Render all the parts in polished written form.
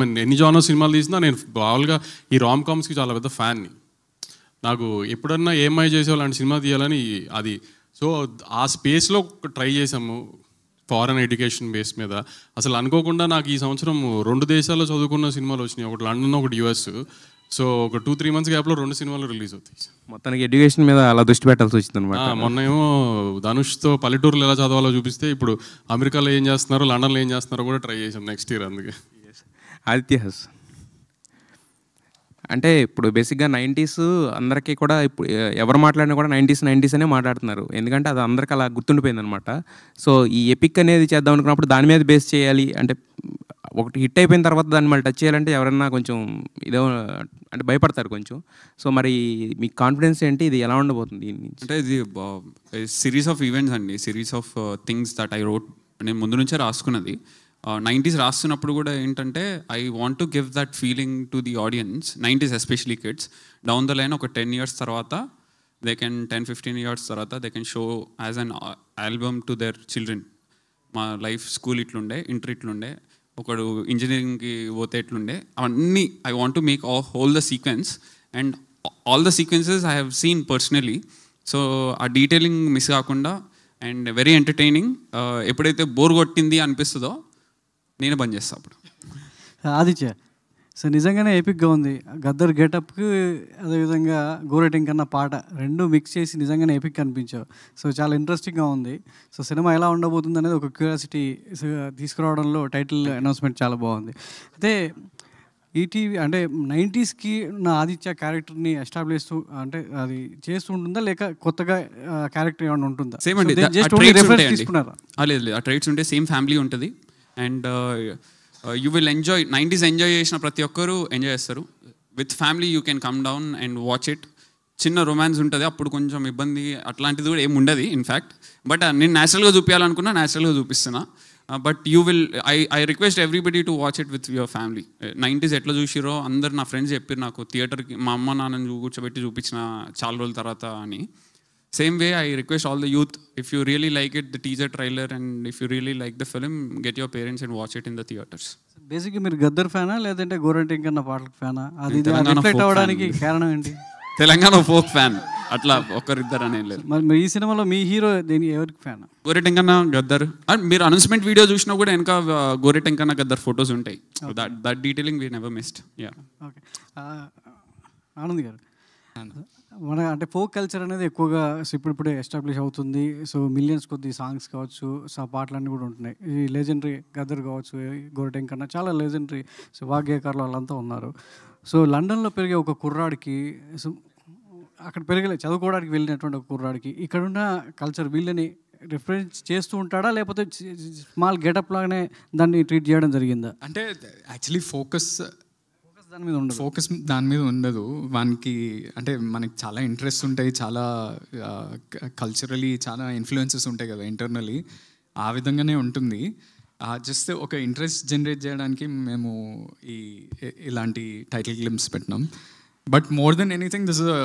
Mean ఎన్ని genre సినిమాలు తీసినా నేను మామూలుగా ఈ రామ్ కామ్స్కి చాలా పెద్ద ఫ్యాన్ని. నాకు ఎప్పుడన్నా ఏమై చేసేవాళ్ళంటే సినిమా తీయాలని అది. సో ఆ స్పేస్లో ట్రై చేసాము ఫారెన్ ఎడ్యుకేషన్ బేస్ మీద. అసలు అనుకోకుండా నాకు ఈ సంవత్సరం 2 దేశాల్లో చదువుకున్న సినిమాలు వచ్చినాయి, ఒకటి లండన్ ఒకటి US. సో ఒక 2-3 months గ్యాప్లో 2 సినిమాలు రిలీజ్ అవుతాయి. మొత్తానికి ఎడ్యుకేషన్ మీద అలా దృష్టి పెట్టాల్సి వచ్చింది అనమాట. మొన్నేమో ధనుష్తో పల్లెటూరులో ఎలా చదవాలో చూపిస్తే ఇప్పుడు అమెరికాలో ఏం చేస్తున్నారో లండన్లో ఏం చేస్తున్నారో కూడా ట్రై చేసాం నెక్స్ట్ ఇయర్. అందుకే ఆదిత్యహాస్ అంటే ఇప్పుడు బేసిక్గా 90s అందరికీ కూడా ఇప్పుడు ఎవరు మాట్లాడినా కూడా 90s అనే మాట్లాడుతున్నారు, ఎందుకంటే అది అందరికి అలా గుర్తుండిపోయింది అనమాట. సో ఈ ఎపిక్ అనేది చేద్దాం అనుకున్నప్పుడు దాని మీద బేస్ చేయాలి అంటే, ఒకటి హిట్ అయిపోయిన తర్వాత దాన్ని మళ్ళీ టచ్ చేయాలంటే ఎవరన్నా కొంచెం ఇదో అంటే భయపడతారు కొంచెం. సో మరి మీ కాన్ఫిడెన్స్ ఏంటి, ఇది ఎలా ఉండబోతుంది? అంటే ఇది సిరీస్ ఆఫ్ ఈవెంట్స్ అండి, series of things that I wrote. నేను ముందు నుంచే రాసుకున్నది. 90s రాస్తున్నప్పుడు కూడా ఏంటంటే I want to give that feeling to the audience, 90s especially kids. Down the line ఒక 10 years తర్వాత దే కెన్ 10-15 years తర్వాత they can show as an album to their children. మా లైఫ్ స్కూల్ ఇట్లుండే, ఇంటర్ ఇట్లుండే, ఒకడు ఇంజనీరింగ్కి పోతే ఎట్లుండే, అవన్నీ I want to make whole the sequence. And all the sequences I have seen personally. So ఆ detailing miss కాకుండా and very entertaining. ఎప్పుడైతే bore కొట్టింది అనిపిస్తుందో నేనే బంద్ చేస్తా అప్పుడు. ఆదిత్య, సో నిజంగానే ఎపిక్గా ఉంది. గద్దర్ గెటప్కి అదేవిధంగా గోరెటింగ్ కన్నా పాట రెండు మిక్స్ చేసి నిజంగానే ఎపిక్ అనిపించావు. సో చాలా ఇంట్రెస్టింగ్గా ఉంది. సో సినిమా ఎలా ఉండబోతుంది అనేది ఒక క్యూరియాసిటీ తీసుకురావడంలో టైటిల్ అనౌన్స్మెంట్ చాలా బాగుంది. అయితే ఈటీవీ అంటే 90sకి ఉన్న ఆదిత్య క్యారెక్టర్ని ఎస్టాబ్లిష్ అంటే అది చేస్తూ ఉంటుందా, లేక కొత్తగా క్యారెక్టర్ ఏమైనా ఉంటుందా? సేమ్ అండి, తీసుకున్నారా? లేదు, ఆ ట్రైట్స్ ఉంటే సేమ్ ఫ్యామిలీ ఉంటుంది. And you will enjoy. 90s enjoy చేసిన ప్రతి ఒక్కరు ఎంజాయ్ చేస్తారు. With family you can come down and watch it. చిన్న రొమాన్స్ ఉంటుంది, అప్పుడు కొంచెం ఇబ్బంది అట్లాంటిది కూడా ఏమి ఉండదు ఇన్ఫ్యాక్ట్. బట్ నేను న్యాచురల్గా చూపించాలనుకున్నా న్యాచురల్గా చూపిస్తున్నా. But you will I request everybody to watch it with your family. 90s ఎట్లా చూసిరో అందరు నా ఫ్రెండ్స్ చెప్పారు నాకు, థియేటర్కి మా అమ్మ నాన్నని కూర్చోబెట్టి చూపించిన చాలా రోజుల తర్వాత అని. Same way, I request all the youth, if you really like it, the teaser trailer, and if you really like the film, get your parents and watch it in the theaters. బేసిక్గా మీరు గద్దర్ ఫ్యానా లేదంటే గోరెంటింగ్ కన్నా పాటలకు ఫ్యానా? అది reflect అవ్వడానికి కారణం ఏంటి? Telangana folk fan, అట్లా ఒకరిద్దరు అనేది లేదు. మరి ఈ సినిమాలో మీ హీరో దేని ఎవరికి ఫ్యాన్? గోరెటెంకన్న గద్దర్. అండ్ మీరు అనౌన్స్మెంట్ వీడియో చూసినా కూడా వెనక గోరెటెంకన్న గద్దర్ ఫొటోస్ ఉంటాయి. That detailing we never missed. Yeah, okay. Anand గారు, మన అంటే ఫోక్ కల్చర్ అనేది ఎక్కువగా ఇప్పుడిప్పుడే ఎస్టాబ్లిష్ అవుతుంది. సో మిలియన్స్ కొద్ది సాంగ్స్ కావచ్చు, సో పాటలన్నీ కూడా ఉంటున్నాయి. ఈ లెజెండరీ గద్దర్ కావచ్చు, గోరెటెంక్ కన్నా చాలా లెజెండరీ సో వాగ్గేయకారులు వాళ్ళంతా ఉన్నారు. సో లండన్లో పెరిగే ఒక కుర్రాడికి, సో అక్కడ చదువుకోవడానికి వెళ్ళినటువంటి ఒక కుర్రాడికి ఇక్కడున్న కల్చర్ వీళ్ళని రిఫరెన్స్ చేస్తూ ఉంటాడా, లేకపోతే స్మాల్ గెటప్ లాగానే దాన్ని ట్రీట్ చేయడం జరిగిందా? అంటే యాక్చువల్లీ ఫోకస్ దాని మీద ఉండదు వానికి. అంటే మనకి చాలా ఇంట్రెస్ట్ ఉంటాయి, చాలా కల్చరలీ చాలా ఇన్ఫ్లుయెన్సెస్ ఉంటాయి కదా ఇంటర్నలీ, ఆ విధంగానే ఉంటుంది. జస్ట్ ఒక ఇంట్రెస్ట్ జనరేట్ చేయడానికి మేము ఇలాంటి టైటిల్ గ్లిమ్స్ పెట్టినాం. But more than anything this is a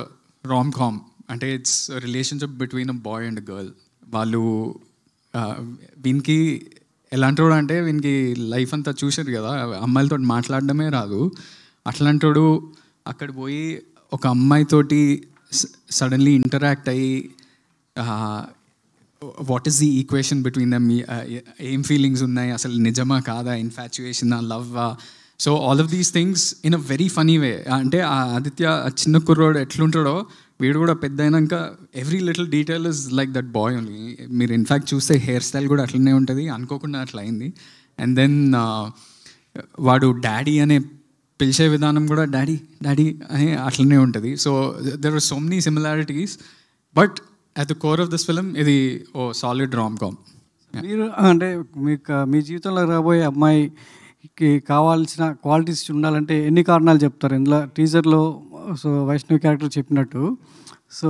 rom com. అంటే it's relationship between a boy and girl. వాళ్ళు వీనికి ఎలాంటి వాడు అంటే వీనికి లైఫ్ అంతా చూసారు కదా, అమ్మాయిలతో మాట్లాడడమే రాదు. అట్లాంటోడు అక్కడ పోయి ఒక అమ్మాయితోటి సడన్లీ ఇంటరాక్ట్ అయ్యి what is the equation between them, ఏం ఫీలింగ్స్ ఉన్నాయి, అసలు నిజమా కాదా, ఇన్ఫాచ్యుయేషన్, లవ్వా. So all of these things in a very funny way. అంటే ఆ ఆదిత్య చిన్న కుర్రోడు ఎట్లుంటాడో వీడు కూడా పెద్ద అయినాక every little detail is like that boy only. మీరు ఇన్ఫ్యాక్ట్ చూస్తే హెయిర్ స్టైల్ కూడా అట్లనే ఉంటుంది, అనుకోకుండా అట్లా అయింది. అండ్ దెన్ వాడు డాడీ అనే పిలిచే విధానం కూడా డాడీ డాడీ అని అట్లనే ఉంటుంది. So there are so many similarities, but at the core of this film ఇది ఓ సాలిడ్ రామ్ కామ్. మీరు అంటే మీకు మీ జీవితంలో రాబోయే అమ్మాయికి కావాల్సిన క్వాలిటీస్ ఉండాలంటే ఎన్ని కారణాలు చెప్తారు? ఇందులో టీజర్లో సో వైష్ణవి క్యారెక్టర్ చెప్పినట్టు సో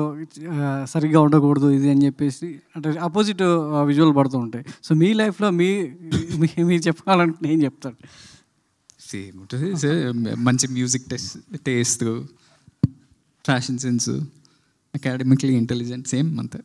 సరిగ్గా ఉండకూడదు ఇది అని చెప్పేసి అంటే ఆపోజిట్ విజువల్ పడుతూ ఉంటాయి. సో మీ లైఫ్లో మీరు చెప్పాలంటే ఏం చెప్తారు? సేమ్ ఉంటుంది, మంచి music taste, fashion sense, academically intelligent, same అంతే.